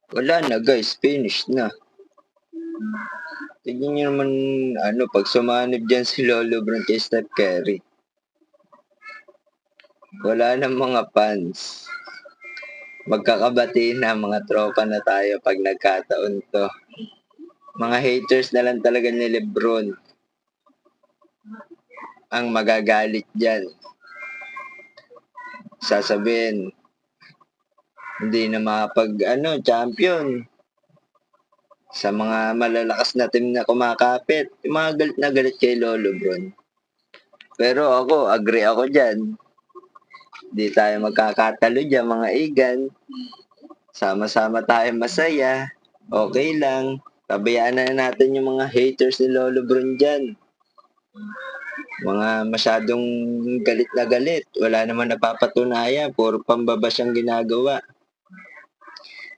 Wala na guys, finish na. Tignan nyo naman, pag sumanib dyan si Lolo Bron kay Steph Curry. Wala na mga fans. Magkakabati na, mga tropa na tayo pag nagkataon to. Mga haters na lang talaga ni Lebron ang magagalit dyan. Sasabihin, hindi na champion. Sa mga malalakas na team na kumakapit, yung mga galit na galit kay Lolo Bron. Pero ako, agree ako dyan. Di tayo magkakatalo dyan, mga igan. Sama-sama tayo masaya. Okay lang. Pabayaan na natin yung mga haters ni Lolo Bron dyan. Mga masyadong galit na galit. Wala naman napapatunayan. Puro pambaba siyang ginagawa.